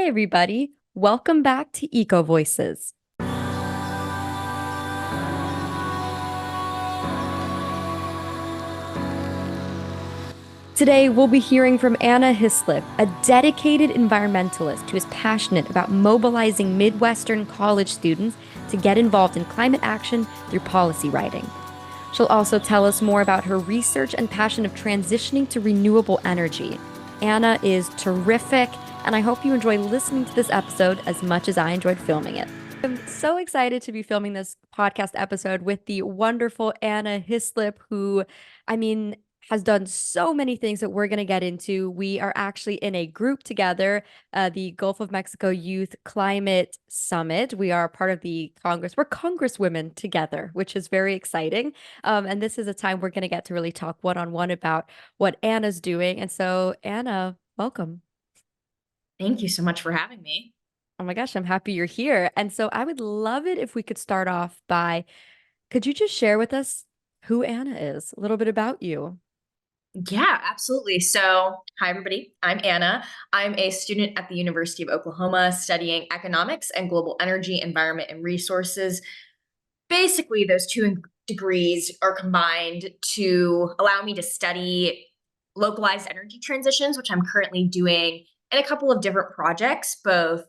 everybody. Welcome back to Eco Voices. Today, we'll be hearing from Anna Hyslop, a dedicated environmentalist who is passionate about mobilizing Midwestern college students to get involved in climate action through policy writing. She'll also tell us more about her research and passion of transitioning to renewable energy. Anna is terrific, and I hope you enjoy listening to this episode as much as I enjoyed filming it. I'm so excited to be filming this podcast episode with the wonderful Anna Hyslop, who, I mean, has done so many things that we're going to get into. We are actually in a group together, the Gulf of Mexico Youth Climate Summit. We are part of the Congress. We're Congresswomen together, which is very exciting. And this is a time we're going to get to really talk one-on-one about what Anna's doing. And so, Anna, welcome. Thank you so much for having me. Oh my gosh, I'm happy you're here. And so I would love it if we could start off by, could you just share with us who Anna is, a little bit about you? Yeah, absolutely. So, hi, everybody. I'm Anna. I'm a student at the University of Oklahoma studying economics and global energy, environment, and resources. Basically, those two degrees are combined to allow me to study localized energy transitions, which I'm currently doing in a couple of different projects, both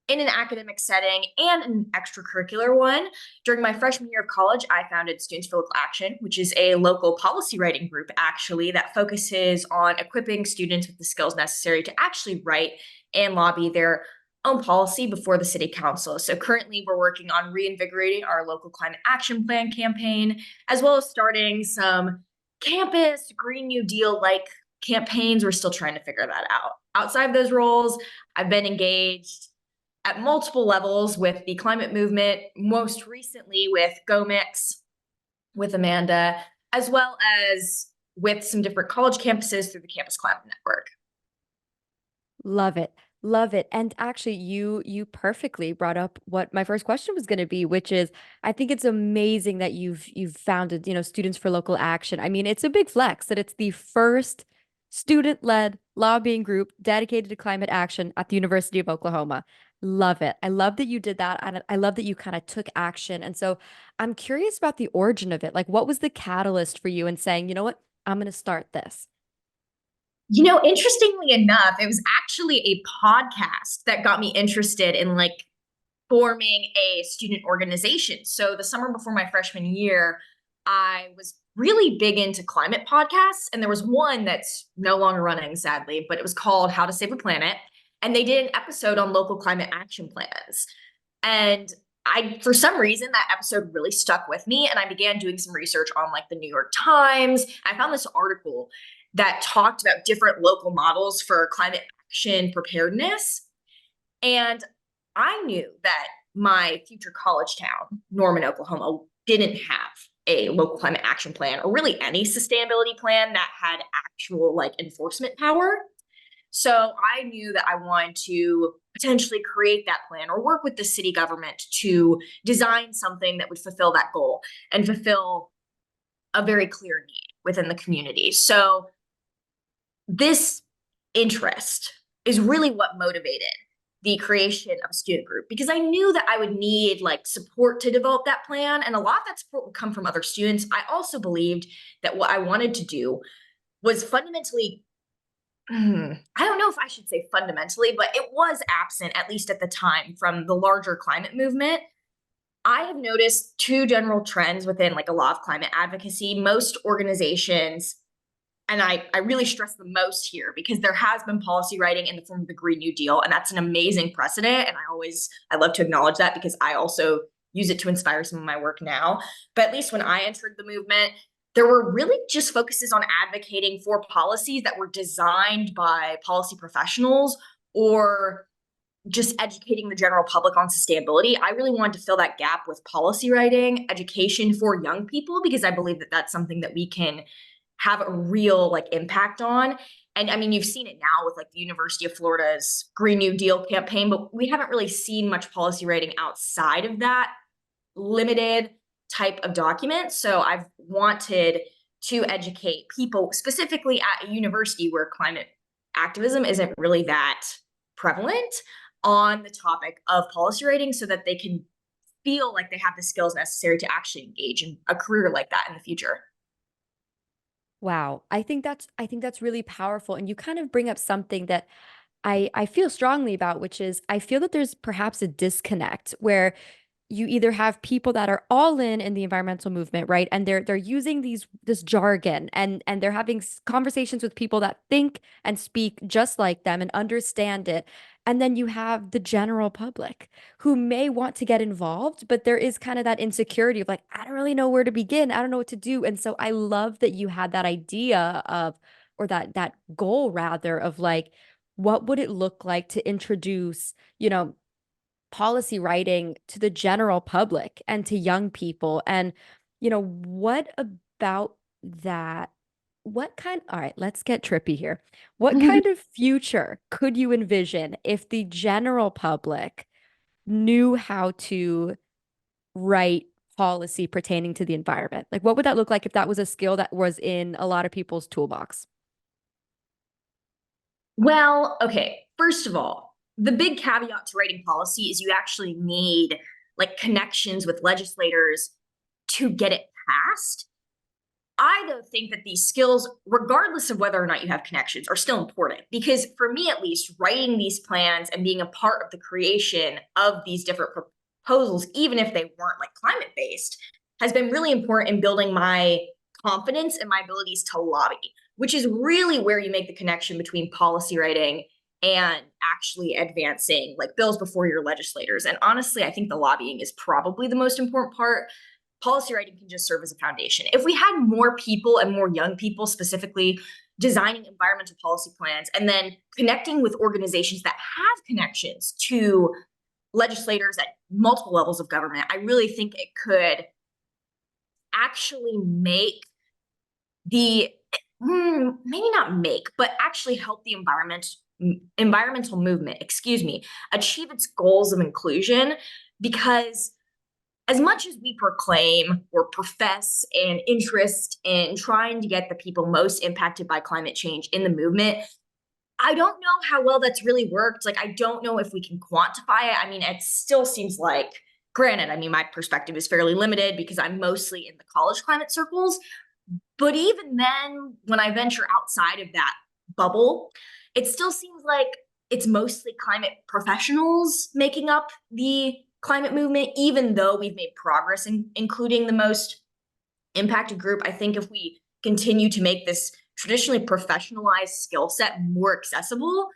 in an academic setting and an extracurricular one. During my freshman year of college, I founded Students for Local Action, which is a local policy writing group, actually, that focuses on equipping students with the skills necessary to actually write and lobby their own policy before the city council. So currently, we're working on reinvigorating our local climate action plan campaign, as well as starting some campus Green New Deal like campaigns. We're still trying to figure that out. Outside of those roles, I've been engaged at multiple levels with the climate movement, most recently with GoMix, with Amanda, as well as with some different college campuses through the Campus Climate Network. Love it. Love it. And actually you perfectly brought up what my first question was going to be, which is I think it's amazing that you've founded, Students for Local Action. I mean, it's a big flex that it's the first student-led lobbying group dedicated to climate action at the University of Oklahoma. Love it. I love that you did that. And I love that you kind of took action. And so I'm curious about the origin of it. Like, what was the catalyst for you in saying, you know what, I'm going to start this? Interestingly enough, it was actually a podcast that got me interested in forming a student organization. So the summer before my freshman year, I was really big into climate podcasts, and there was one that's no longer running, sadly, but it was called How to Save the Planet. And they did an episode on local climate action plans. And for some reason, that episode really stuck with me. And I began doing some research on the New York Times. I found this article that talked about different local models for climate action preparedness. And I knew that my future college town, Norman, Oklahoma, didn't have a local climate action plan or really any sustainability plan that had actual enforcement power. So I knew that I wanted to potentially create that plan or work with the city government to design something that would fulfill that goal and fulfill a very clear need within the community. So this interest is really what motivated the creation of a student group, because I knew that I would need support to develop that plan, and a lot of that support would come from other students. I also believed that what I wanted to do was fundamentally I don't know if I should say fundamentally, but it was absent, at least at the time, from the larger climate movement. I have noticed two general trends within a lot of climate advocacy. Most organizations, and I really stress the most here because there has been policy writing in the form of the Green New Deal, and that's an amazing precedent. And I love to acknowledge that because I also use it to inspire some of my work now. But at least when I entered the movement, there were really just focuses on advocating for policies that were designed by policy professionals or just educating the general public on sustainability. I really wanted to fill that gap with policy writing, education for young people, because I believe that that's something that we can have a real impact on. And I mean, you've seen it now with the University of Florida's Green New Deal campaign, but we haven't really seen much policy writing outside of that limited type of document. So I've wanted to educate people specifically at a university where climate activism isn't really that prevalent. on the topic of policy writing so that they can feel like they have the skills necessary to actually engage in a career like that in the future. Wow. I think that's really powerful. And you kind of bring up something that I feel strongly about, which is I feel that there's perhaps a disconnect where you either have people that are all in the environmental movement, right? And they're using this jargon and they're having conversations with people that think and speak just like them and understand it. And then you have the general public who may want to get involved, but there is kind of that insecurity of like, I don't really know where to begin. I don't know what to do. And so I love that you had that idea of, or that goal rather, of like, what would it look like to introduce, policy writing to the general public and to young people? And, what about that? All right, let's get trippy here. What kind of future could you envision if the general public knew how to write policy pertaining to the environment? Like, what would that look like if that was a skill that was in a lot of people's toolbox? Well, okay. First of all, the big caveat to writing policy is you actually need like connections with legislators to get it passed. I though think that these skills, regardless of whether or not you have connections, are still important because for me at least, writing these plans and being a part of the creation of these different proposals, even if they weren't like climate based, has been really important in building my confidence and my abilities to lobby, which is really where you make the connection between policy writing and actually advancing like bills before your legislators. And honestly, I think the lobbying is probably the most important part. Policy writing can just serve as a foundation. If we had more people and more young people specifically designing environmental policy plans and then connecting with organizations that have connections to legislators at multiple levels of government, I really think it could actually make the maybe not make, but actually help the environmental movement, excuse me, achieve its goals of inclusion. Because as much as we proclaim or profess an interest in trying to get the people most impacted by climate change in the movement, I don't know how well that's really worked. Like, I don't know if we can quantify it. I mean, it still seems like, granted, I mean, my perspective is fairly limited because I'm mostly in the college climate circles. But even then, when I venture outside of that bubble, it still seems like it's mostly climate professionals making up the climate movement, even though we've made progress in including the most impacted group. I think if we continue to make this traditionally professionalized skill set more accessible,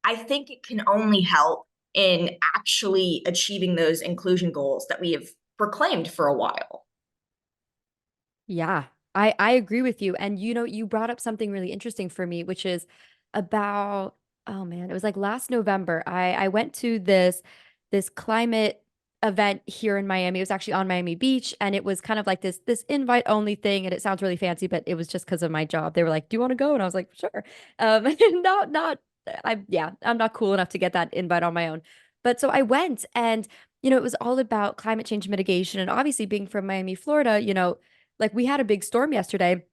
I think it can only help in actually achieving those inclusion goals that we have proclaimed for a while. Yeah, I agree with you. And you brought up something really interesting for me, which is about, oh man, it was like last November. I went to this climate event here in Miami. It was actually on Miami Beach, and it was kind of like this invite only thing. And it sounds really fancy, but it was just because of my job. They were like, "Do you want to go?" And I was like, "Sure." Not I'm not cool enough to get that invite on my own. But so I went, and it was all about climate change mitigation. And obviously, being from Miami, Florida, like we had a big storm yesterday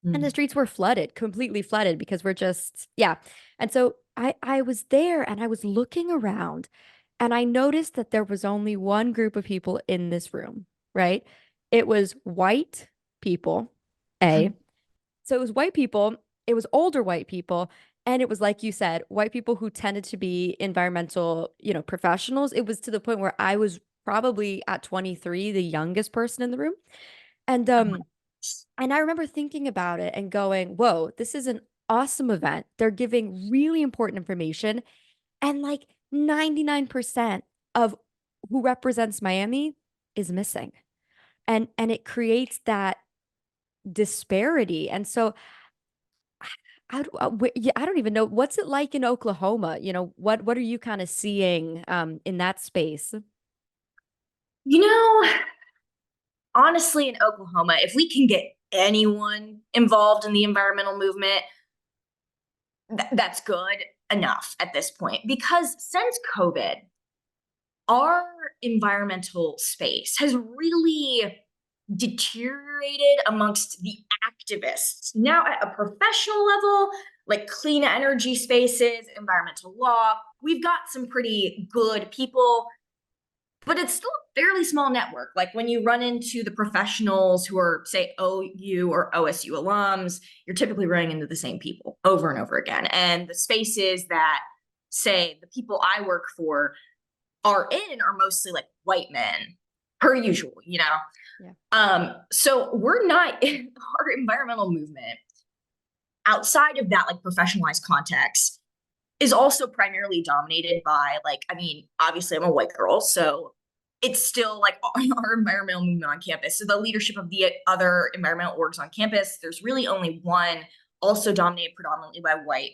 and the Mm. streets were flooded, completely flooded because we're just, yeah. And so I was there and I was looking around and I noticed that there was only one group of people in this room, right? It was white people, A. So it was white people, it was older white people, and it was like you said, white people who tended to be environmental, professionals. It was to the point where I was probably at 23 the youngest person in the room. And Oh my. I remember thinking about it and going, "Whoa, this is an awesome event. They're giving really important information." And like 99% of who represents Miami is missing. And it creates that disparity. And so yeah, I don't even know what's it like in Oklahoma. What are you kind of seeing in that space? You know, honestly, in Oklahoma, if we can get anyone involved in the environmental movement, that's good enough at this point. Because since COVID, our environmental space has really deteriorated amongst the activists. Now, at a professional level, like clean energy spaces, environmental law, we've got some pretty good people, but it's still a fairly small network. Like when you run into the professionals who are, say, OU or OSU alums, you're typically running into the same people over and over again. And the spaces that, say, the people I work for are in are mostly like white men, per usual, you know? Yeah. So we're not in our environmental movement outside of that like professionalized context is also primarily dominated by like, I mean, obviously I'm a white girl, so it's still like our environmental movement on campus. So the leadership of the other environmental orgs on campus, there's really only one, also dominated predominantly by white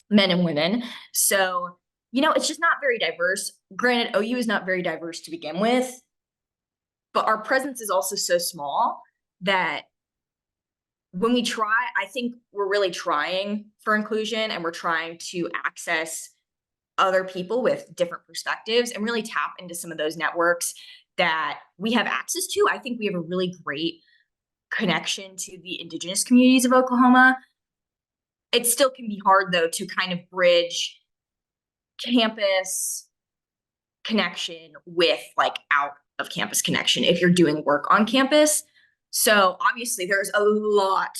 men and women. So, you know, it's just not very diverse. Granted, OU is not very diverse to begin with, but our presence is also so small that when we try, I think we're really trying for inclusion and we're trying to access other people with different perspectives and really tap into some of those networks that we have access to. I think we have a really great connection to the indigenous communities of Oklahoma. It still can be hard though to kind of bridge campus connection with like out of campus connection if you're doing work on campus. So obviously there's a lot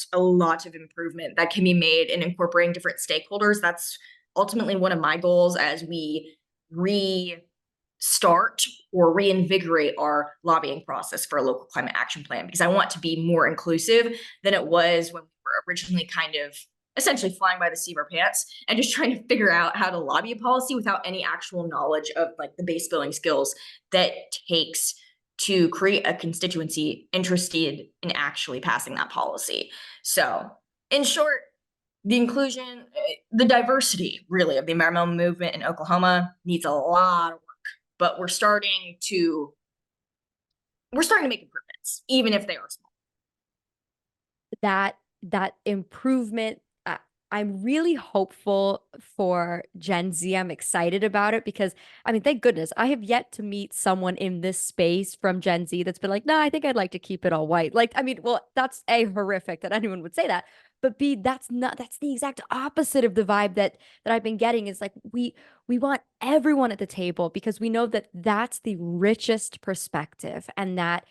of improvement that can be made in incorporating different stakeholders. That's ultimately one of my goals as we restart or reinvigorate our lobbying process for a local climate action plan, because I want to be more inclusive than it was when we were originally kind of essentially flying by the seat of our pants and just trying to figure out how to lobby a policy without any actual knowledge of like the base building skills that takes to create a constituency interested in actually passing that policy. So in short, the inclusion, the diversity really of the environmental movement in Oklahoma needs a lot of work, but we're starting to make improvements, even if they are small. That improvement, I'm really hopeful for Gen Z. I'm excited about it because, I mean, thank goodness I have yet to meet someone in this space from Gen Z that's been like, no, I think I'd like to keep it all white. Like, I mean, well, that's A, horrific that anyone would say that, but B, that's the exact opposite of the vibe that I've been getting. Is like we want everyone at the table because we know that that's the richest perspective, and that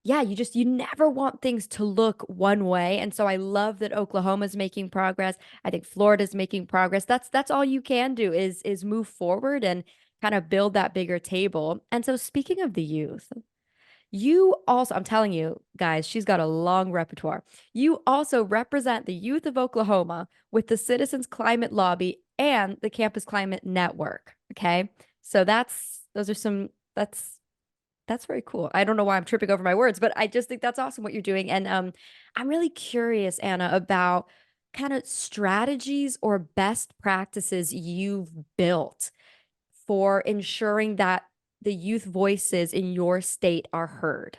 yeah, you never want things to look one way. And so I love that Oklahoma's making progress. I think Florida's making progress. That's all you can do is move forward and kind of build that bigger table. And so speaking of the youth, you also, I'm telling you guys, she's got a long repertoire. You also represent the youth of Oklahoma with the Citizens Climate Lobby and the Campus Climate Network. Okay. So that's very cool. I don't know why I'm tripping over my words, but I just think that's awesome what you're doing. And I'm really curious, Anna, about kind of strategies or best practices you've built for ensuring that the youth voices in your state are heard.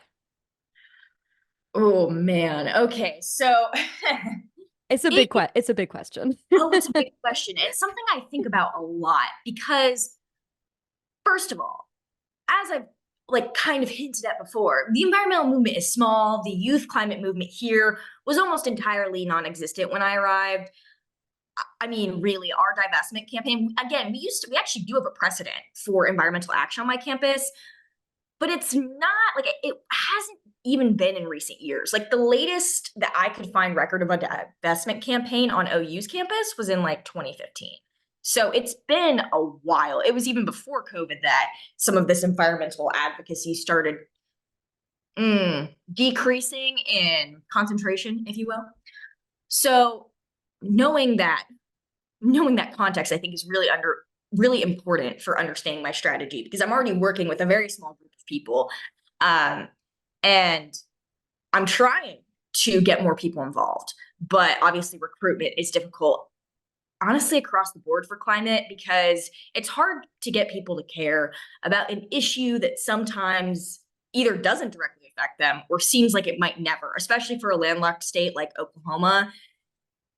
Oh man. Okay. So it, It's a big question. oh, it's a big question. It's something I think about a lot because first of all, as I've like kind of hinted at before, the environmental movement is small. The youth climate movement here was almost entirely non-existent when I arrived. I mean, really, our divestment campaign, again, we actually do have a precedent for environmental action on my campus, but it's not like it hasn't even been in recent years. Like the latest that I could find record of a divestment campaign on OU's campus was in like 2015. So it's been a while. It was even before COVID that some of this environmental advocacy started decreasing in concentration, if you will. So knowing that context, I think is really important for understanding my strategy because I'm already working with a very small group of people. And I'm trying to get more people involved, but obviously recruitment is difficult, honestly, across the board for climate because it's hard to get people to care about an issue that sometimes either doesn't directly affect them or seems like it might never, especially for a landlocked state like Oklahoma.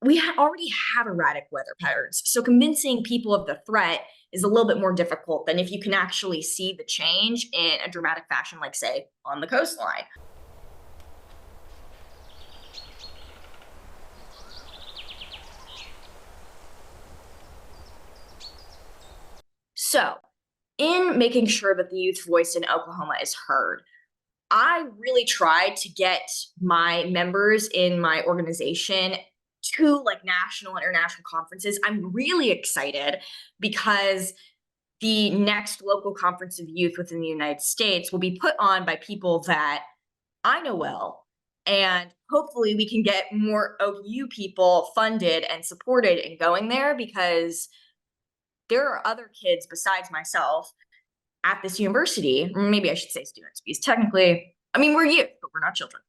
We already have erratic weather patterns. So convincing people of the threat is a little bit more difficult than if you can actually see the change in a dramatic fashion, like, say, on the coastline. So, in making sure that the youth voice in Oklahoma is heard, I really try to get my members in my organization to like national and international conferences. I'm really excited because the next local conference of youth within the United States will be put on by people that I know well. And hopefully we can get more OU people funded and supported in going there, because there are other kids besides myself at this university. Maybe I should say students, because technically, I mean, we're youth, but we're not children.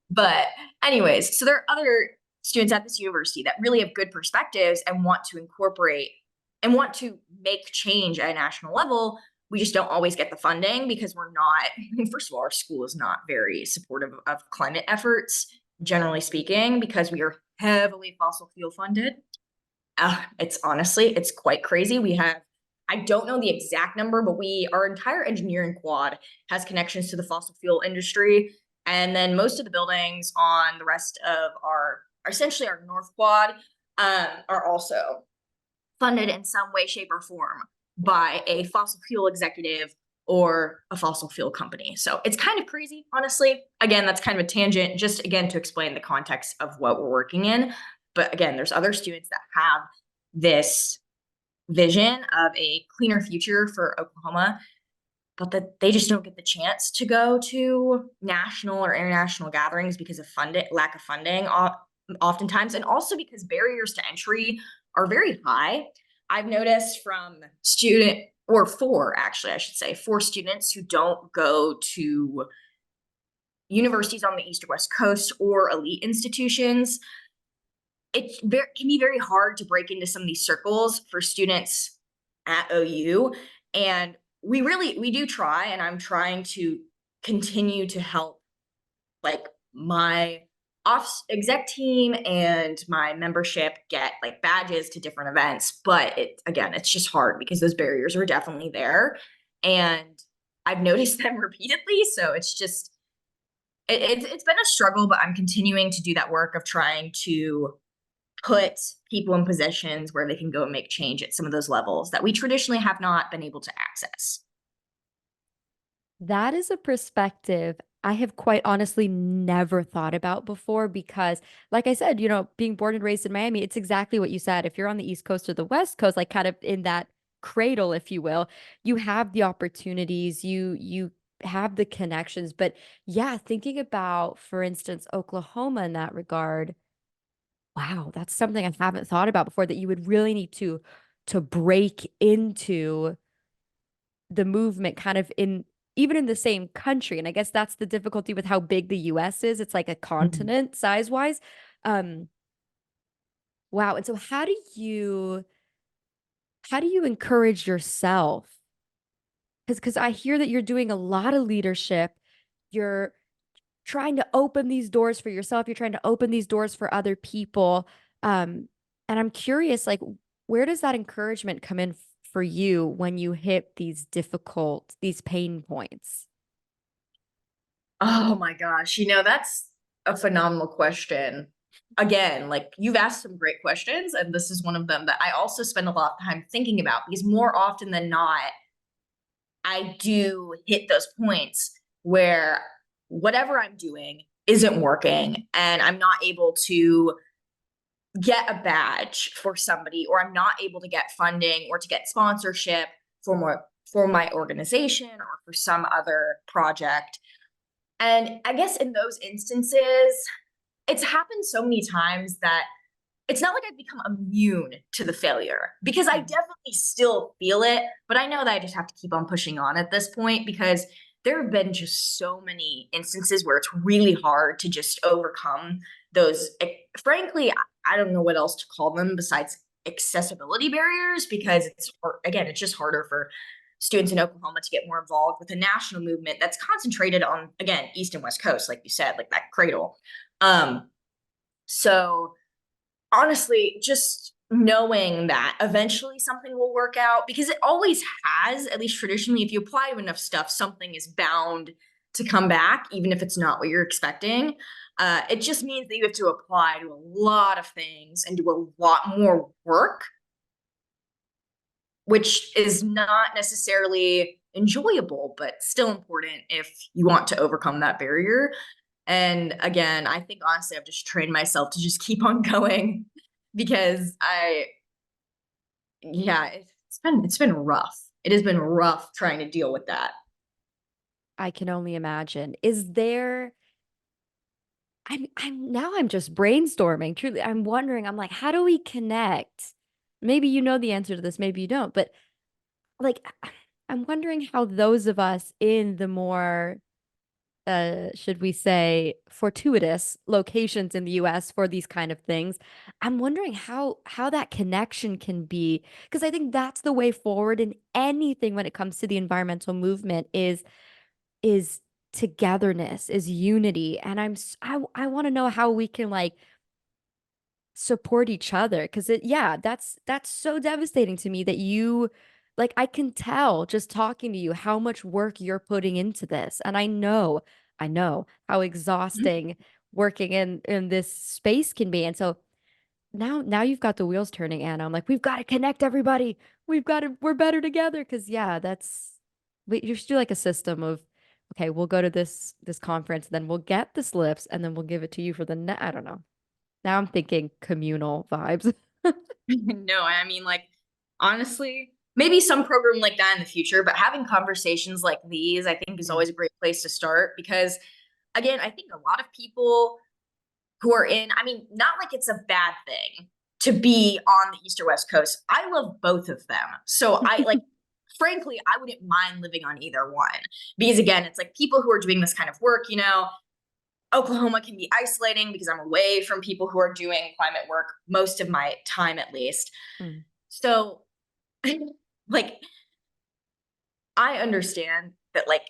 But anyways, so there are other students at this university that really have good perspectives and want to incorporate and want to make change at a national level. We just don't always get the funding because we're not, first of all, our school is not very supportive of climate efforts, generally speaking, because we are heavily fossil fuel funded. It's honestly, it's quite crazy. We have, I don't know the exact number, but our entire engineering quad has connections to the fossil fuel industry. And then most of the buildings on the rest of essentially our North Quad, are also funded in some way, shape, or form by a fossil fuel executive or a fossil fuel company. So it's kind of crazy, honestly. Again, that's kind of a tangent, just again to explain the context of what we're working in. But again, there's other students that have this vision of a cleaner future for Oklahoma, but that they just don't get the chance to go to national or international gatherings because of lack of funding, oftentimes, and also because barriers to entry are very high. I've noticed from I should say, four students who don't go to universities on the East or West Coast or elite institutions, can be very hard to break into some of these circles for students at OU. And we do try, and I'm trying to continue to help like my off exec team and my membership get like badges to different events. But it's just hard because those barriers are definitely there. And I've noticed them repeatedly. So it's been a struggle, but I'm continuing to do that work of trying to put people in positions where they can go and make change at some of those levels that we traditionally have not been able to access. That is a perspective I have quite honestly never thought about before because, like I said, being born and raised in Miami, it's exactly what you said. If you're on the East Coast or the West Coast, like kind of in that cradle, if you will, you have the opportunities, you have the connections. But yeah, thinking about, for instance, Oklahoma in that regard, wow, that's something I haven't thought about before, that you would really need to break into the movement kind of in even in the same country. And I guess that's the difficulty with how big the US is. It's like a Mhm. continent size-wise. Um, wow. And so how do you encourage yourself? Because I hear that you're doing a lot of leadership. You're trying to open these doors for yourself. You're trying to open these doors for other people. Um, and I'm curious, like, where does that encouragement come in for you when you hit these pain points? Oh my gosh, that's a phenomenal question. Again, like you've asked some great questions, and this is one of them that I also spend a lot of time thinking about, because more often than not, I do hit those points where whatever I'm doing isn't working and I'm not able to get a badge for somebody, or I'm not able to get funding or to get sponsorship for my organization or for some other project. And I guess in those instances, it's happened so many times that it's not like I've become immune to the failure, because I definitely still feel it, but I know that I just have to keep on pushing on at this point, because there have been just so many instances where it's really hard to just overcome those. Frankly, I don't know what else to call them besides accessibility barriers, because it's just harder for students in Oklahoma to get more involved with a national movement that's concentrated on, again, East and West Coast, like you said, like that cradle. So honestly, just knowing that eventually something will work out, because it always has, at least traditionally, if you apply to enough stuff, something is bound to come back, even if it's not what you're expecting. It just means that you have to apply to a lot of things and do a lot more work, which is not necessarily enjoyable, but still important if you want to overcome that barrier. And again, I think honestly, I've just trained myself to just keep on going because yeah, it's been rough. It has been rough trying to deal with that. I can only imagine. Is there I'm just brainstorming. Truly, I'm wondering, I'm like, how do we connect? Maybe you know the answer to this, maybe you don't, but like I'm wondering how those of us in the more should we say fortuitous locations in the US for these kind of things, I'm wondering how that connection can be, because I think that's the way forward in anything when it comes to the environmental movement is togetherness, is unity. And I want to know how we can like support each other, because yeah, that's so devastating to me that you like I can tell just talking to you how much work you're putting into this. And I know how exhausting working in this space can be. And so now you've got the wheels turning, Anna. I'm like, we've got to connect everybody. We're better together. Because yeah, you should do like a system of, okay, we'll go to this conference, then we'll get the slips, and then we'll give it to you for the net. I don't know. Now I'm thinking communal vibes. No, I mean, like, honestly, maybe some program like that in the future, but having conversations like these, I think, is Yeah. always a great place to start because, again, I think a lot of people who are I mean, not like it's a bad thing to be on the East or West Coast. I love both of them. So I like, frankly, I wouldn't mind living on either one because, again, it's like people who are doing this kind of work, Oklahoma can be isolating because I'm away from people who are doing climate work most of my time, at least. Mm. So, like, I understand that, like,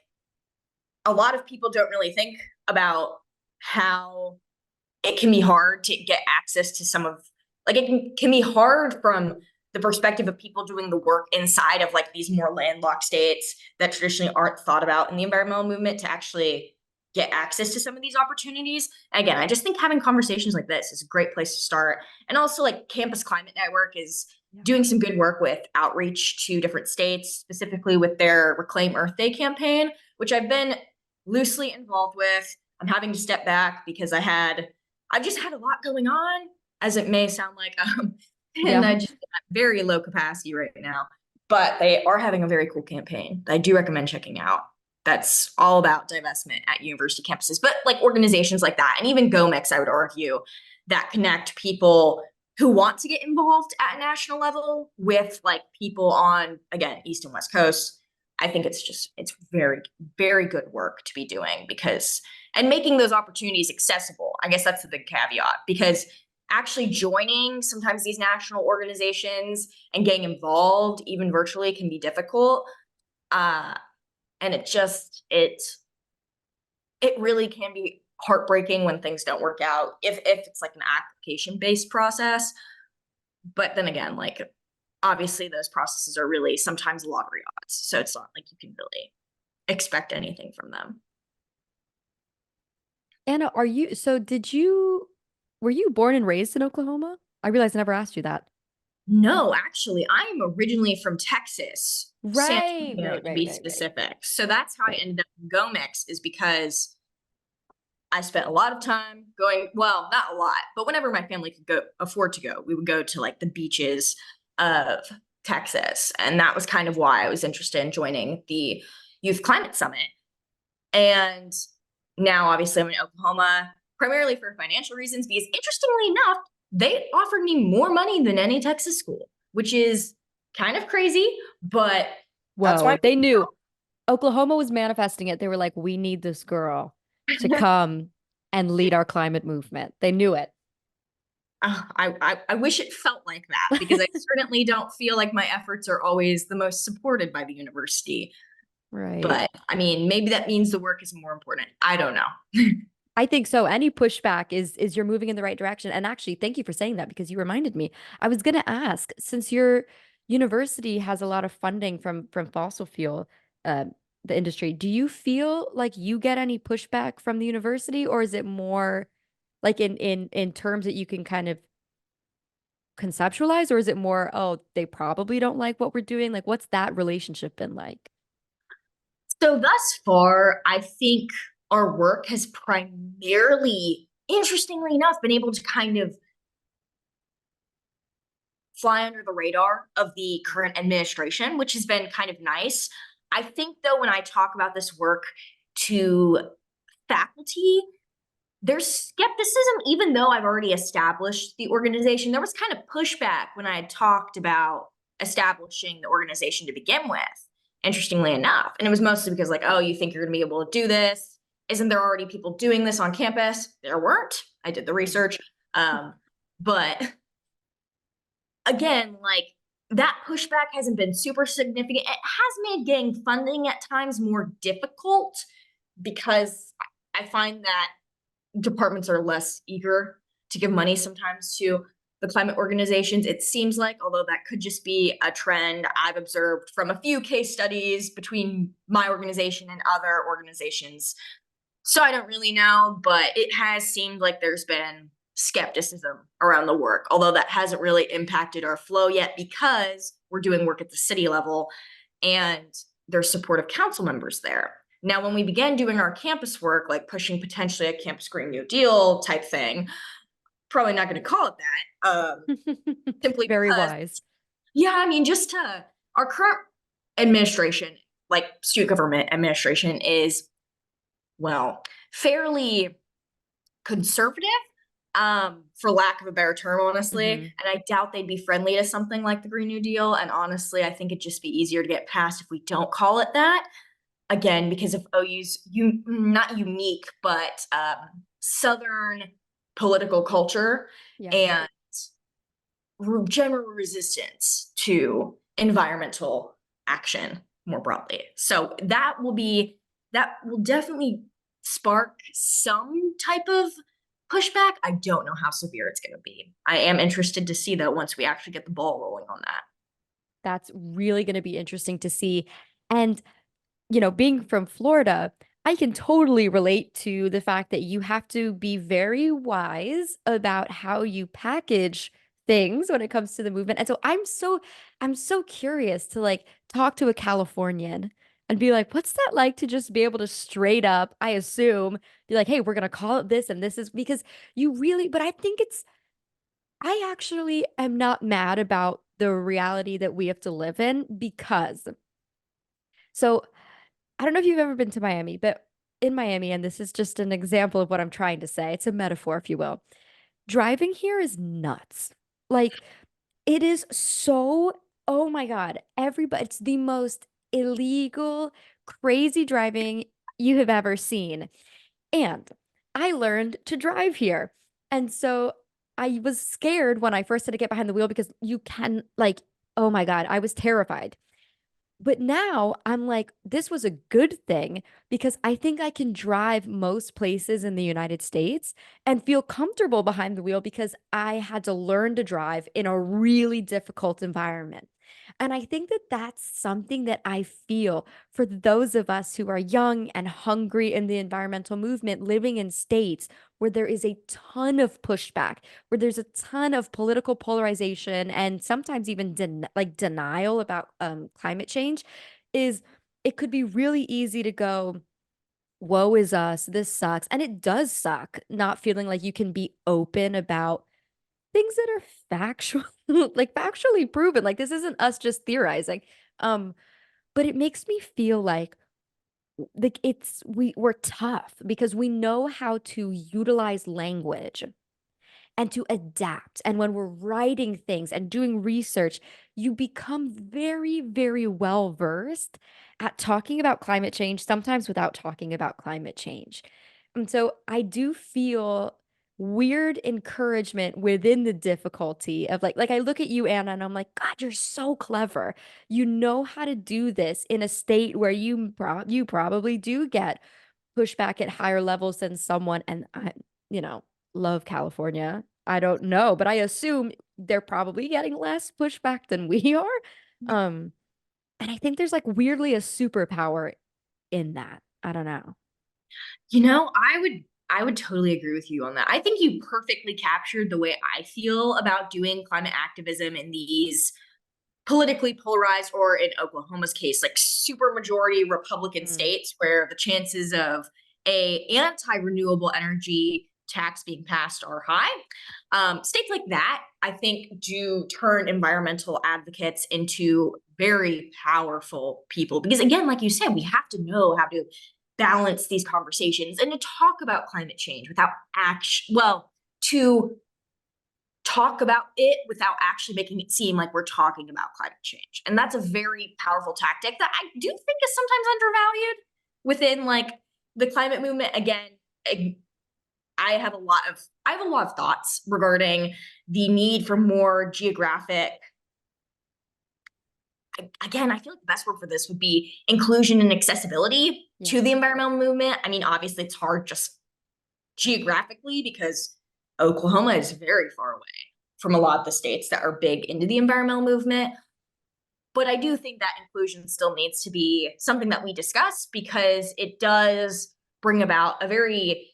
a lot of people don't really think about how it can be hard to get access to some of, like, it can be hard from the perspective of people doing the work inside of like these more landlocked states that traditionally aren't thought about in the environmental movement to actually get access to some of these opportunities. And again, I just think having conversations like this is a great place to start. And also, like, Campus Climate Network is Yeah. doing some good work with outreach to different states, specifically with their Reclaim Earth Day campaign, which I've been loosely involved with. I'm having to step back because I've just had a lot going on, as it may sound like, and Yeah. I just at very low capacity right now. But they are having a very cool campaign that I do recommend checking out. That's all about divestment at university campuses, but like organizations like that, and even GOMICs, I would argue, that connect people who want to get involved at a national level with like people on, again, East and West Coast. I think it's very, very good work to be doing because and making those opportunities accessible. I guess that's the big caveat because actually joining sometimes these national organizations and getting involved, even virtually, can be difficult. Uh, and it really can be heartbreaking when things don't work out if it's like an application based process. But then again, like, obviously those processes are really sometimes lottery odds, so it's not like you can really expect anything from them. Anna, were you born and raised in Oklahoma? I realized I never asked you that. No, actually, I am originally from Texas, San Right, Antonio right, to right, be right, right, specific. So that's how I right. ended up in Gomix, is because I spent a lot of time going, well, not a lot, but whenever my family could go afford to go, we would go to like the beaches of Texas. And that was kind of why I was interested in joining the Youth Climate Summit. And now obviously I'm in Oklahoma primarily for financial reasons because, interestingly enough, they offered me more money than any Texas school, which is kind of crazy, but that's why Whoa, they knew Oklahoma was manifesting it. They were like, we need this girl to come and lead our climate movement. They knew it. I wish it felt like that because I certainly don't feel like my efforts are always the most supported by the university. Right. But I mean, maybe that means the work is more important. I don't know. I think so. Any pushback is you're moving in the right direction. And actually, thank you for saying that because you reminded me. I was going to ask, since your university has a lot of funding from fossil fuel, uh, the industry, do you feel like you get any pushback from the university, or is it more like in terms that you can kind of conceptualize, or is it more, oh, they probably don't like what we're doing? Like, what's that relationship been like? So thus far, I think our work has primarily, interestingly enough, been able to kind of fly under the radar of the current administration, which has been kind of nice. I think, though, when I talk about this work to faculty, there's skepticism, even though I've already established the organization. There was kind of pushback when I had talked about establishing the organization to begin with, interestingly enough. And it was mostly because, like, oh, you think you're going to be able to do this? Isn't there already people doing this on campus? There weren't. I did the research. But again, like, that pushback hasn't been super significant. It has made getting funding at times more difficult because I find that departments are less eager to give money sometimes to the climate organizations. It seems like, although that could just be a trend I've observed from a few case studies between my organization and other organizations. So I don't really know, but it has seemed like there's been skepticism around the work, although that hasn't really impacted our flow yet because we're doing work at the city level and there's supportive council members there. Now, when we began doing our campus work, like pushing potentially a campus Green New Deal type thing, probably not going to call it that, simply Very because, wise. yeah, I mean, just to our current administration, like student government administration, is, well, fairly conservative, for lack of a better term, honestly. Hmm. And I doubt they'd be friendly to something like the Green New Deal. And honestly, I think it'd just be easier to get past if we don't call it that. Again, because of OU's not unique, but Southern political culture Yeah. and general resistance to environmental action more broadly. So that will definitely spark some type of pushback. I don't know how severe it's going to be. I am interested to see though once we actually get the ball rolling on that. That's really going to be interesting to see. And being from Florida, I can totally relate to the fact that you have to be very wise about how you package things when it comes to the movement. And so I'm so curious to like talk to a Californian and be like, what's that like to just be able to straight up, I assume, be like, hey, we're gonna call it this and this is because you really, but I actually am not mad about the reality that we have to live in because so I don't know if you've ever been to Miami, but in Miami, and this is just an example of what I'm trying to say, it's a metaphor, if you will. Driving here is nuts. Like, it is so, oh my God, everybody, it's the most illegal, crazy driving you have ever seen. And I learned to drive here. And so I was scared when I first had to get behind the wheel because you can, like, oh my God, I was terrified. But now I'm like, this was a good thing because I think I can drive most places in the United States and feel comfortable behind the wheel because I had to learn to drive in a really difficult environment. And I think that that's something that I feel for those of us who are young and hungry in the environmental movement, living in states where there is a ton of pushback, where there's a ton of political polarization and sometimes even denial about climate change, is it could be really easy to go, woe is us, this sucks. And it does suck not feeling like you can be open about things that are factual, like factually proven. Like this isn't us just theorizing. Um, but it makes me feel like we're tough because we know how to utilize language and to adapt. And when we're writing things and doing research, you become very, very well versed at talking about climate change, sometimes without talking about climate change. And so I do feel weird encouragement within the difficulty of like I look at you, Anna, and I'm like, God, you're so clever. You know how to do this in a state where you probably do get pushback at higher levels than someone, and I, you know, love California. I don't know, but I assume they're probably getting less pushback than we are. Um, and I think there's like weirdly a superpower in that. I don't know. You know, I would totally agree with you on that. I think you perfectly captured the way I feel about doing climate activism in these politically polarized, or in Oklahoma's case, like super majority Republican Mm. states where the chances of a anti-renewable energy tax being passed are high. States like that, I think, do turn environmental advocates into very powerful people. Because again, like you said, we have to know how to balance these conversations and to talk about climate change without action, well, to talk about it without actually making it seem like we're talking about climate change. And that's a very powerful tactic that I do think is sometimes undervalued within like the climate movement. Again, I have a lot of thoughts regarding the need for more geographic, again, I feel like the best word for this would be inclusion and accessibility Yeah. to the environmental movement. I mean, obviously it's hard just geographically because Oklahoma is very far away from a lot of the states that are big into the environmental movement. But I do think that inclusion still needs to be something that we discuss because it does bring about a very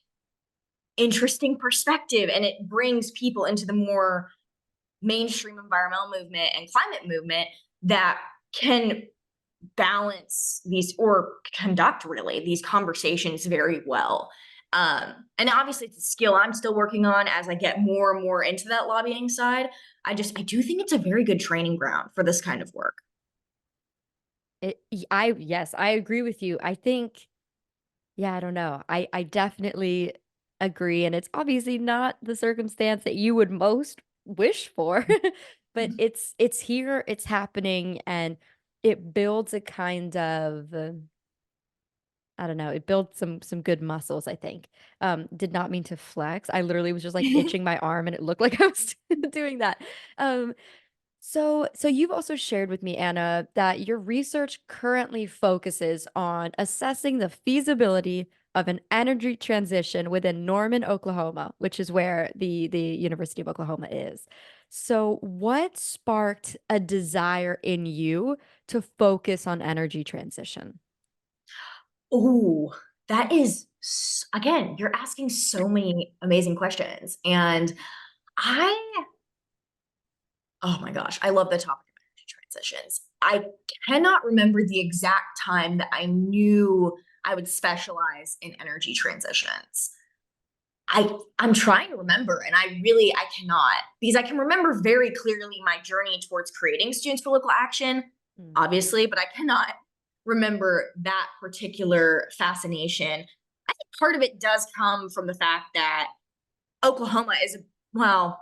interesting perspective, and it brings people into the more mainstream environmental movement and climate movement that can balance these, or conduct really these conversations very well. And obviously it's a skill I'm still working on as I get more and more into that lobbying side. I do think it's a very good training ground for this kind of work. Yes, I agree with you. I think, yeah, I don't know. I definitely agree. And it's obviously not the circumstance that you would most wish for, but it's here, it's happening, and it builds a kind of I don't know, it builds some good muscles, I think. Did not mean to flex. I literally was just like itching my arm and it looked like I was doing that. Um, so you've also shared with me, Anna, that your research currently focuses on assessing the feasibility of an energy transition within Norman, Oklahoma, which is where the University of Oklahoma is. So what sparked a desire in you to focus on energy transition? Oh, that is, again, you're asking so many amazing questions. And I, oh my gosh, I love the topic of energy transitions. I cannot remember the exact time that I knew I would specialize in energy transitions. I'm trying to remember, and I cannot, because I can remember very clearly my journey towards creating Students for Local Action, Mm. obviously, but I cannot remember that particular fascination. I think part of it does come from the fact that Oklahoma is, well,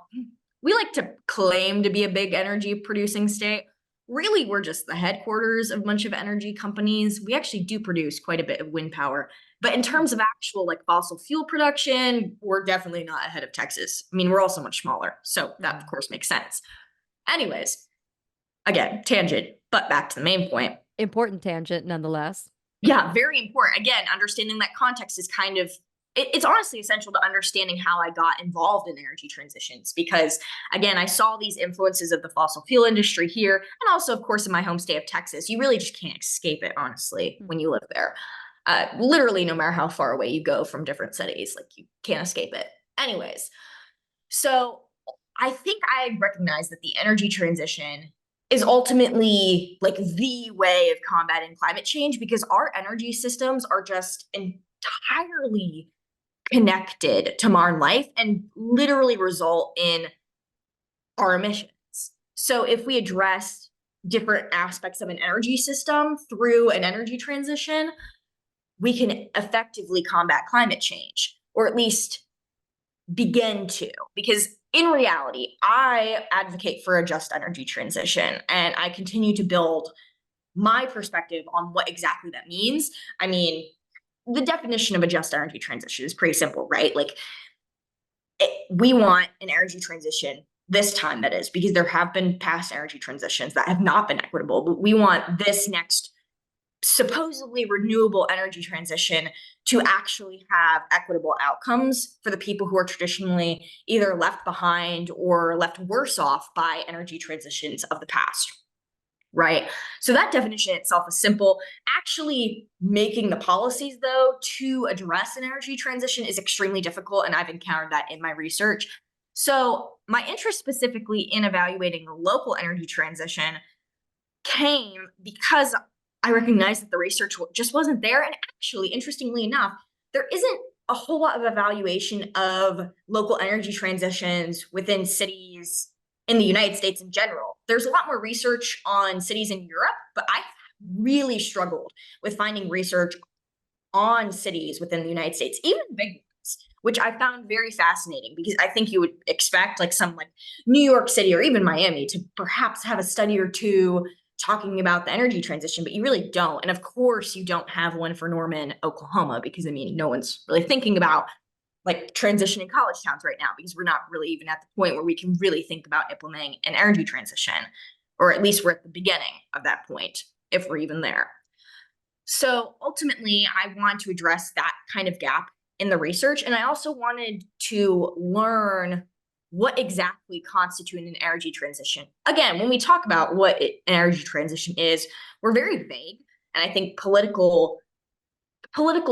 we like to claim to be a big energy producing state. Really, we're just the headquarters of a bunch of energy companies. We actually do produce quite a bit of wind power. But in terms of actual like fossil fuel production, we're definitely not ahead of Texas. I mean, we're also much smaller. So that, of Mm. course, makes sense. Anyways, again, tangent, but back to the main point. Important tangent, nonetheless. Yeah, very important. Again, understanding that context is kind of, it's honestly essential to understanding how I got involved in energy transitions because, again, I saw these influences of the fossil fuel industry here, and also, of course, in my home state of Texas. You really just can't escape it, honestly, Mm. when you live there. Literally, no matter how far away you go from different cities, like you can't escape it. Anyways, so I think I recognize that the energy transition is ultimately like the way of combating climate change because our energy systems are just entirely connected to modern life and literally result in our emissions. So if we address different aspects of an energy system through an energy transition, we can effectively combat climate change, or at least begin to, because in reality, I advocate for a just energy transition and I continue to build my perspective on what exactly that means. I mean, the definition of a just energy transition is pretty simple, right? Like, we want an energy transition this time, that is, because there have been past energy transitions that have not been equitable, but we want this next supposedly renewable energy transition to actually have equitable outcomes for the people who are traditionally either left behind or left worse off by energy transitions of the past. right? So that definition itself is simple. Actually making the policies, though, to address an energy transition is extremely difficult, and I've encountered that in my research. So my interest specifically in evaluating the local energy transition came because I recognized that the research just wasn't there. And actually, interestingly enough, there isn't a whole lot of evaluation of local energy transitions within cities in the United States in general. There's a lot more research on cities in Europe, but I really struggled with finding research on cities within the United States, even big ones, which I found very fascinating because I think you would expect like some like New York City or even Miami to perhaps have a study or two talking about the energy transition, but you really don't. And of course, you don't have one for Norman, Oklahoma, because I mean, no one's really thinking about like transitioning college towns right now because we're not really even at the point where we can really think about implementing an energy transition, or at least we're at the beginning of that point, if we're even there. So ultimately, I want to address that kind of gap in the research. And I also wanted to learn what exactly constitutes an energy transition. Again, when we talk about what an energy transition is, we're very vague. And I think political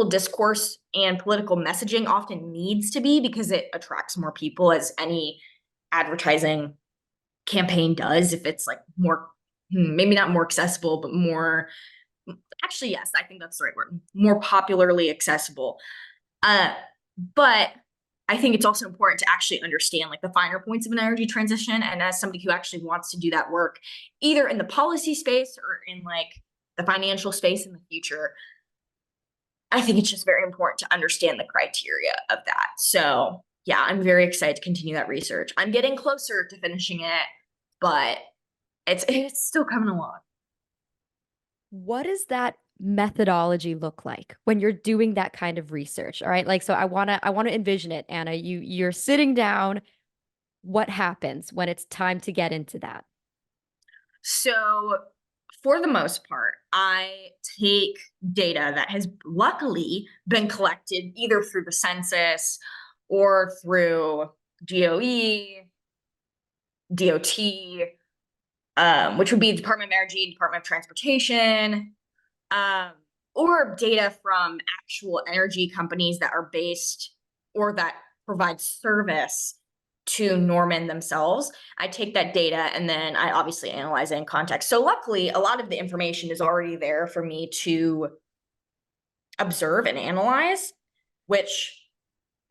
discourse and political messaging often needs to be, because it attracts more people, as any advertising campaign does, if it's like more, maybe not more accessible, but more, actually, yes, I think that's the right word, more popularly accessible. Uh, but I think it's also important to actually understand like the finer points of an energy transition. And as somebody who actually wants to do that work, either in the policy space or in like the financial space in the future, I think it's just very important to understand the criteria of that. So yeah, I'm very excited to continue that research. I'm getting closer to finishing it, but it's still coming along. What does that methodology look like when you're doing that kind of research? All right. Like, so I want to envision it, Anna. You're sitting down. What happens when it's time to get into that? So for the most part, I take data that has luckily been collected either through the census or through DOE, DOT, which would be the Department of Energy, Department of Transportation, um, or data from actual energy companies that are based or that provide service to Norman themselves. I take that data and then I obviously analyze it in context. So luckily, a lot of the information is already there for me to observe and analyze, which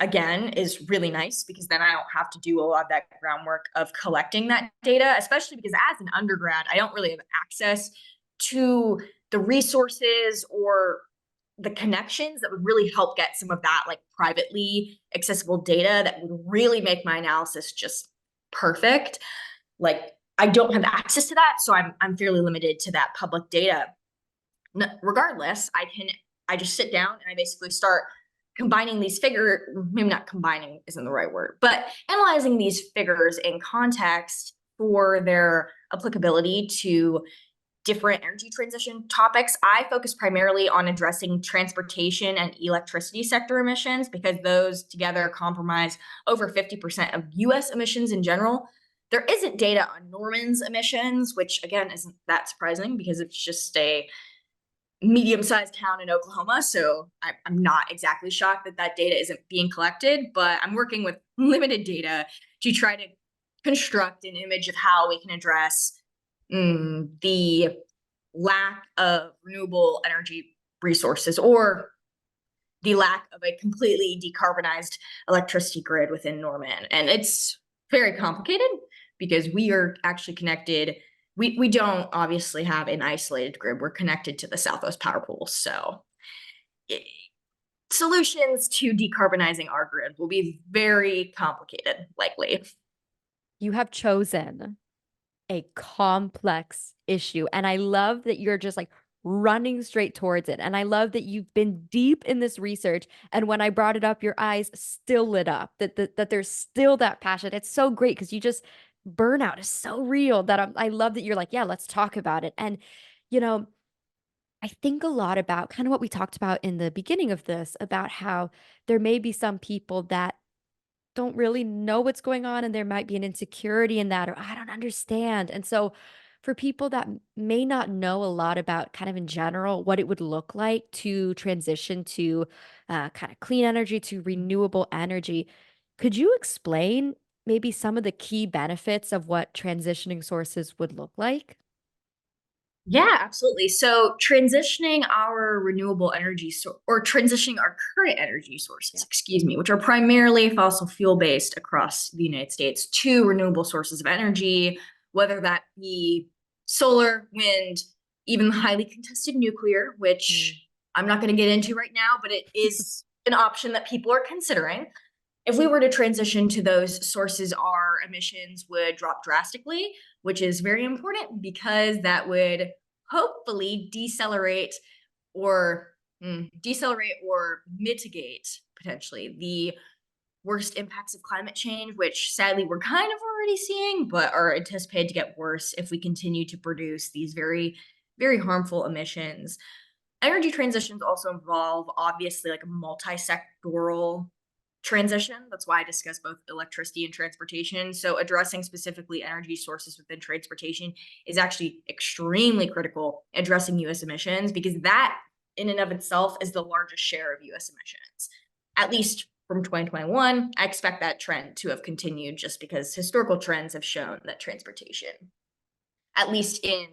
again is really nice because then I don't have to do a lot of that groundwork of collecting that data, especially because as an undergrad, I don't really have access to the resources or the connections that would really help get some of that like privately accessible data that would really make my analysis just perfect. Like I don't have access to that, so I'm fairly limited to that public data. Regardless, I just sit down and I basically start combining these figures, maybe not combining isn't the right word, but analyzing these figures in context for their applicability to different energy transition topics. I focus primarily on addressing transportation and electricity sector emissions because those together comprise over 50% of US emissions in general. There isn't data on Norman's emissions, which again isn't that surprising because it's just a medium-sized town in Oklahoma. So I'm not exactly shocked that that data isn't being collected, but I'm working with limited data to try to construct an image of how we can address the lack of renewable energy resources or the lack of a completely decarbonized electricity grid within Norman. And it's very complicated because we are actually connected. We don't obviously have an isolated grid. We're connected to the Southwest Power Pool. So solutions to decarbonizing our grid will be very complicated, likely. You have chosen a complex issue. And I love that you're just like running straight towards it. And I love that you've been deep in this research. And when I brought it up, your eyes still lit up, that there's still that passion. It's so great because you just, burnout is so real that I love that you're like, yeah, let's talk about it. And, you know, I think a lot about kind of what we talked about in the beginning of this about how there may be some people that don't really know what's going on and there might be an insecurity in that or I don't understand. And so for people that may not know a lot about kind of in general what it would look like to transition to kind of clean energy to renewable energy, could you explain maybe some of the key benefits of what transitioning sources would look like? Yeah, absolutely. So transitioning our renewable energy or transitioning our current energy sources, Yeah. excuse me, which are primarily fossil fuel based across the United States to renewable sources of energy, whether that be solar, wind, even highly contested nuclear, which Mm. I'm not going to get into right now, but it is an option that people are considering. If we were to transition to those sources, our emissions would drop drastically, which is very important because that would hopefully decelerate or mitigate potentially the worst impacts of climate change, which sadly we're kind of already seeing, but are anticipated to get worse if we continue to produce these very, very harmful emissions. Energy transitions also involve obviously like a multi-sectoral transition. That's why I discuss both electricity and transportation. So addressing specifically energy sources within transportation is actually extremely critical addressing US emissions, because that in and of itself is the largest share of US emissions. At least from 2021, I expect that trend to have continued just because historical trends have shown that transportation, at least in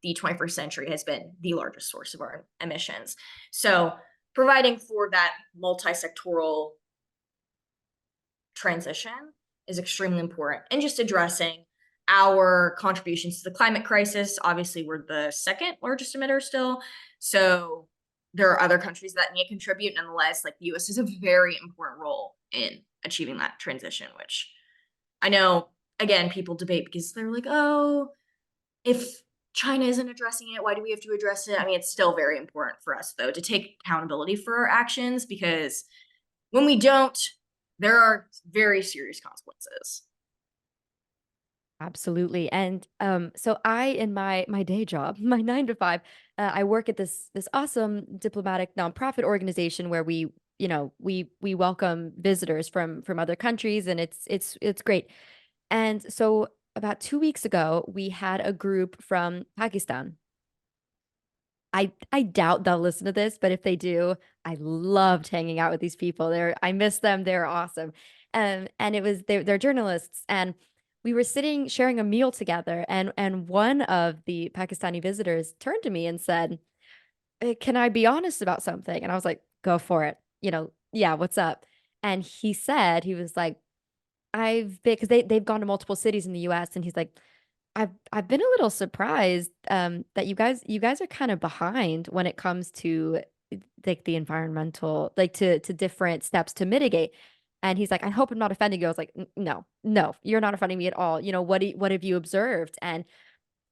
the 21st century, has been the largest source of our emissions. So providing for that multi-sectoral transition is extremely important, and just addressing our contributions to the climate crisis. Obviously, we're the second largest emitter still. So there are other countries that need to contribute. Nonetheless, like the US has a very important role in achieving that transition, which I know, again, people debate because they're like, oh, if China isn't addressing it, why do we have to address it? I mean, it's still very important for us, though, to take accountability for our actions, because when we don't, there are very serious consequences. Absolutely. And so I, in my day job, my 9 to 5, I work at this awesome diplomatic nonprofit organization where we welcome visitors from other countries, and it's great. And so about 2 weeks ago, we had a group from Pakistan. I doubt they'll listen to this, but if they do, I loved hanging out with these people. I miss them. They're awesome. And they're journalists, and we were sitting sharing a meal together, and one of the Pakistani visitors turned to me and said, Can I be honest about something?" And I was like, "Go for it. Yeah, what's up?" And he was like, "I've been," because they've gone to multiple cities in the US, and he's like, I've been a little surprised that you guys are kind of behind when it comes to like the environmental, like to different steps to mitigate." And he's like, "I hope I'm not offending you." I was like, No, no, you're not offending me at all. What have you observed?" And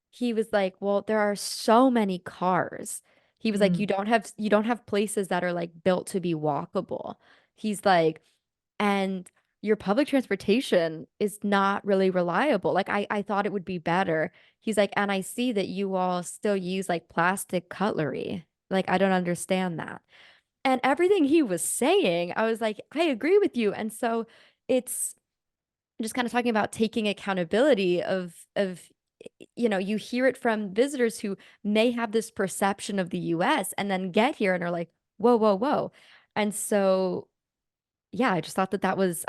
he was like, "Well, there are so many cars." He was like, Mm. "You don't have places that are like built to be walkable." He's like, "And your public transportation is not really reliable. Like I thought it would be better." He's like, "And I see that you all still use like plastic cutlery. Like I don't understand that." And everything he was saying, I was like, "I agree with you." And so it's just kind of talking about taking accountability of you hear it from visitors who may have this perception of the US and then get here and are like, "Whoa, whoa, whoa." And so yeah, I thought that was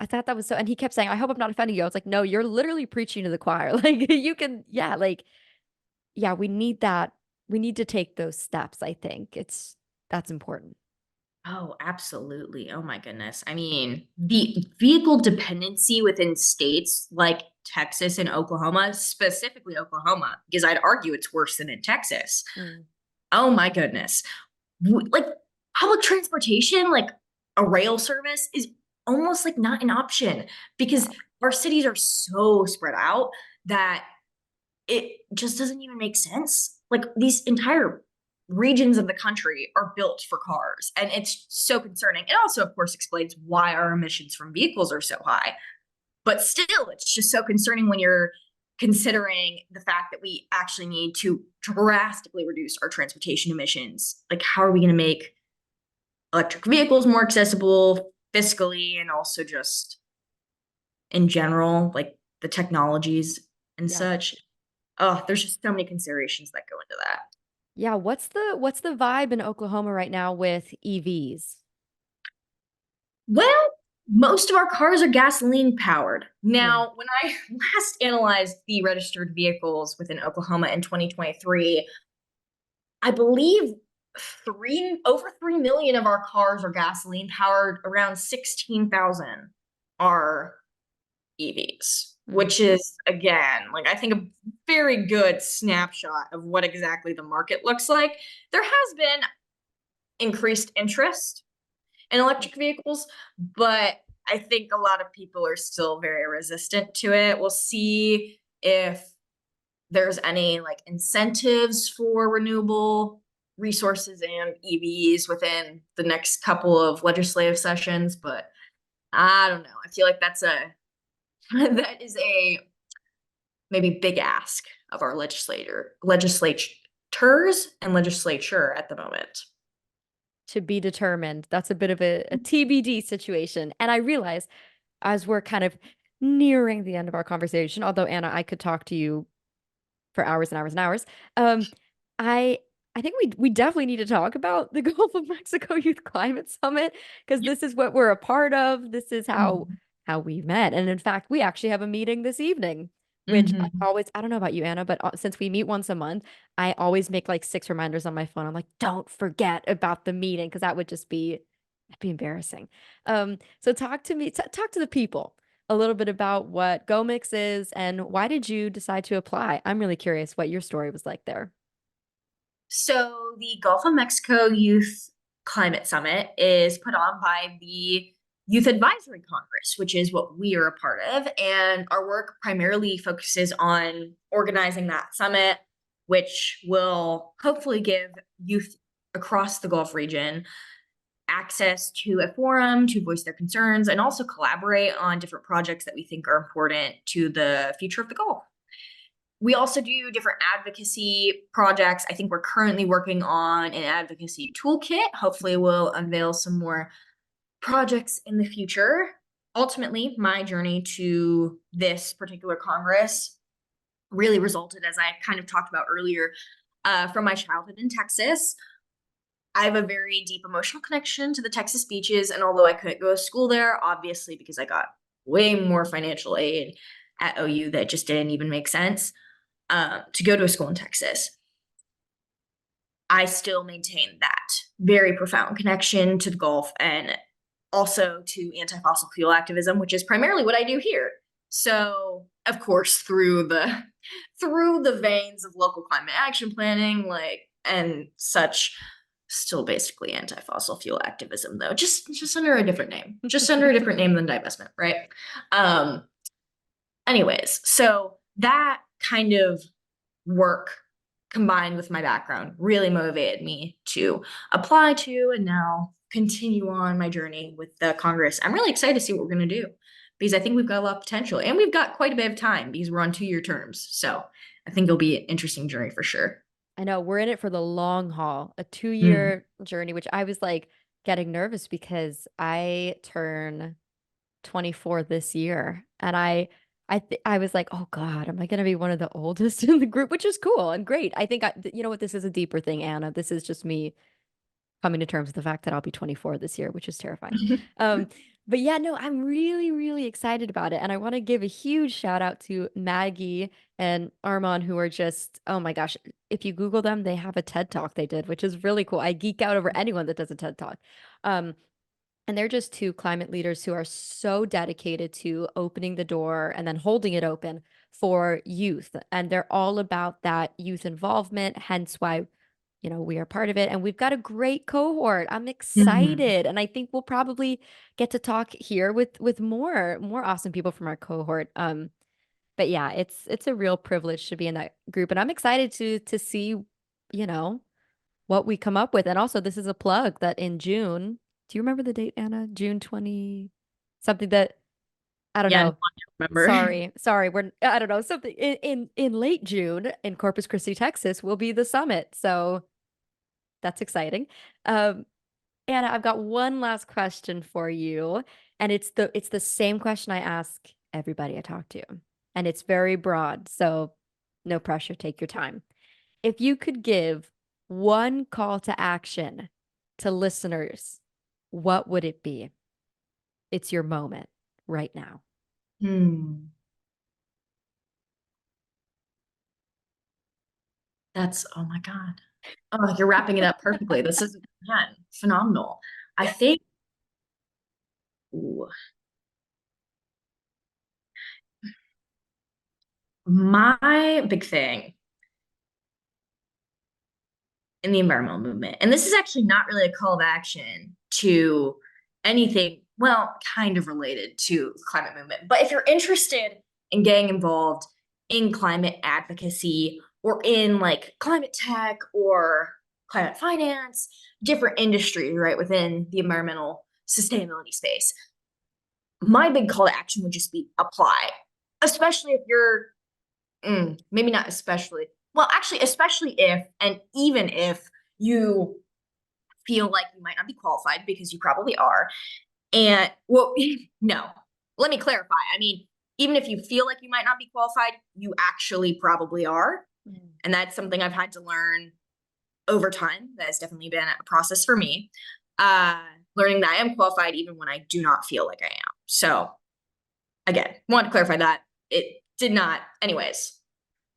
so, and he kept saying, "I hope I'm not offending you." I was like, "No, you're literally preaching to the choir." Like you can, yeah, like, yeah, we need that. We need to take those steps. I think that's important. Oh, absolutely. Oh my goodness. I mean, the vehicle dependency within states like Texas and Oklahoma, specifically Oklahoma, because I'd argue it's worse than in Texas. Mm, Oh my goodness. Like public transportation, like a rail service, is almost like not an option because no. our cities are so spread out that it just doesn't even make sense. Like these entire regions of the country are built for cars, and it's so concerning. It also, of course, explains why our emissions from vehicles are so high. But still, it's just so concerning when you're considering the fact that we actually need to drastically reduce our transportation emissions. Like, how are we going to make electric vehicles more accessible fiscally and also just in general, like the technologies and Yeah. such? Oh, there's just so many considerations that go into that. Yeah, what's the vibe in Oklahoma right now with EVs? Well, most of our cars are gasoline powered. Yeah. Now, when I last analyzed the registered vehicles within Oklahoma in 2023, I believe over 3 million of our cars are gasoline powered, around 16,000 are EVs, Mm. which is again, like I think a very good snapshot of what exactly the market looks like. There has been increased interest in electric vehicles, but I think a lot of people are still very resistant to it. We'll see if there's any like incentives for renewable resources and EVs within the next couple of legislative sessions, but I don't know. I feel like that is a maybe big ask of our legislators and legislature at the moment. To be determined. That's a bit of a TBD situation. And I realize as we're kind of nearing the end of our conversation, although Anna, I could talk to you for hours and hours and hours. Um, I I think we definitely need to talk about the Gulf of Mexico Youth Climate Summit because this is what we're a part of. This is Mhm. how we met. And in fact, we actually have a meeting this evening, which Mhm. I don't know about you, Anna, but since we meet once a month, I always make like 6 reminders on my phone. I'm like, don't forget about the meeting because that would just be that'd be embarrassing. So talk to me, talk to the people a little bit about what GoMix is and why did you decide to apply? I'm really curious what your story was like there. So the Gulf of Mexico Youth Climate Summit is put on by the Youth Advisory Congress, which is what we are a part of. And our work primarily focuses on organizing that summit, which will hopefully give youth across the Gulf region access to a forum to voice their concerns and also collaborate on different projects that we think are important to the future of the Gulf. We also do different advocacy projects. I think we're currently working on an advocacy toolkit. Hopefully, we'll unveil some more projects in the future. Ultimately, my journey to this particular Congress really resulted, as I kind of talked about earlier, from my childhood in Texas. I have a very deep emotional connection to the Texas beaches. And although I couldn't go to school there, obviously, because I got way more financial aid at OU that just didn't even make sense to go to a school in Texas, I still maintain that very profound connection to the Gulf and also to anti-fossil fuel activism, which is primarily what I do here. So, of course, through the veins of local climate action planning, like and such, still basically anti-fossil fuel activism, though, just under a different name, just under a different name than divestment, right? Um, anyways, so that kind of work combined with my background really motivated me to apply to and now continue on my journey with the Congress. I'm really excited to see what we're going to do because I think we've got a lot of potential and we've got quite a bit of time because we're on 2-year terms. So I think it'll be an interesting journey for sure. I know we're in it for the long haul, a Mm. 2 year journey, which I was like getting nervous because I turn 24 this year. And I was like, oh God, am I going to be one of the oldest in the group? Which is cool and great. I think you know what, this is a deeper thing, Anna. This is just me coming to terms with the fact that I'll be 24 this year, which is terrifying. Um, but yeah, no, I'm really, really excited about it. And I want to give a huge shout out to Maggie and Armand, who are just, oh my gosh, if you Google them, they have a TED Talk they did, which is really cool. I geek out over anyone that does a TED Talk. Um, and they're just two climate leaders who are so dedicated to opening the door and then holding it open for youth. And they're all about that youth involvement, hence why, we are part of it. And we've got a great cohort. I'm Mhm. excited. And I think we'll probably get to talk here with more awesome people from our cohort. But yeah, it's a real privilege to be in that group. And I'm excited to see, you know, what we come up with. And also, this is a plug that in June, do you remember the date, Anna? June 20, something that I don't Yeah, no, know. I remember. Sorry, I don't know, something in late June in Corpus Christi, Texas will be the summit. So that's exciting. Um, Anna, I've got one last question for you, and it's the same question I ask everybody I talk to, and it's very broad. So No pressure. Take your time. If you could give one call to action to listeners, what would it be? It's your moment right now. That's, oh my God. Oh, you're wrapping it up perfectly. This is, again, phenomenal. I think, ooh, my big thing in the environmental movement, and this is actually not really a call of action to anything, well, kind of related to climate movement, but if you're interested in getting involved in climate advocacy or in like climate tech or climate finance, different industries, right, within the environmental sustainability space, my big call to action would just be apply, especially if you're maybe not especially. Well, actually, especially if, and even if you feel like you might not be qualified because you probably are. And well, no, let me clarify. I mean, even if you feel like you might not be qualified, you actually probably are. And that's something I've had to learn over time. That has definitely been a process for me. Learning that I am qualified even when I do not feel like I am. So again, want to clarify that. It did not, anyways,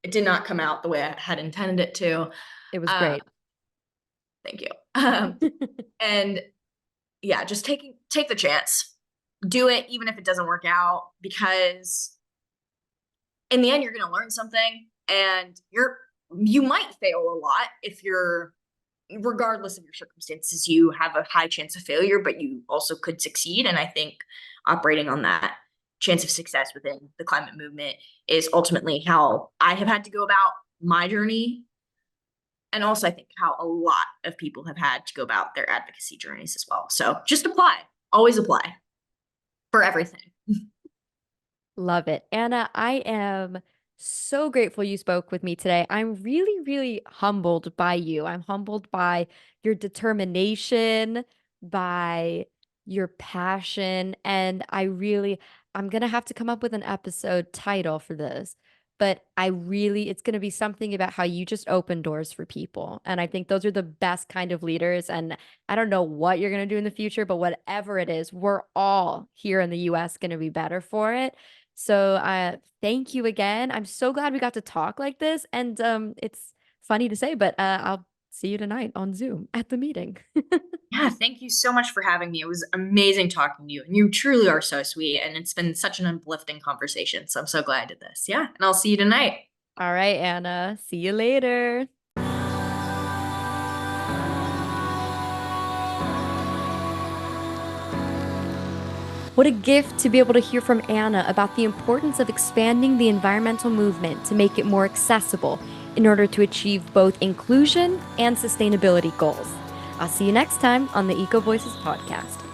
it did not come out the way I had intended it to. It was great. Thank you. And yeah, just take the chance. Do it even if it doesn't work out, because in the end you're going to learn something, and you might fail a lot if you're, regardless of your circumstances, you have a high chance of failure, but you also could succeed. And I think operating on that chance of success within the climate movement is ultimately how I have had to go about my journey. And also I think how a lot of people have had to go about their advocacy journeys as well. So just apply, always apply for everything. Love it. Anna, I am so grateful you spoke with me today. I'm really, really humbled by you. I'm humbled by your determination, by your passion, and I'm gonna have to come up with an episode title for this. But it's gonna be something about how you just open doors for people. And I think those are the best kind of leaders. And I don't know what you're gonna do in the future, but whatever it is, we're all here in the US gonna be better for it. So thank you again. I'm so glad we got to talk like this. And it's funny to say, but I'll see you tonight on Zoom at the meeting. Yeah, thank you so much for having me. It was amazing talking to you. And you truly are so sweet. And it's been such an uplifting conversation. So I'm so glad I did this. Yeah. And I'll see you tonight. All right, Anna. See you later. What a gift to be able to hear from Anna about the importance of expanding the environmental movement to make it more accessible in order to achieve both inclusion and sustainability goals. I'll see you next time on the Eco Voices podcast.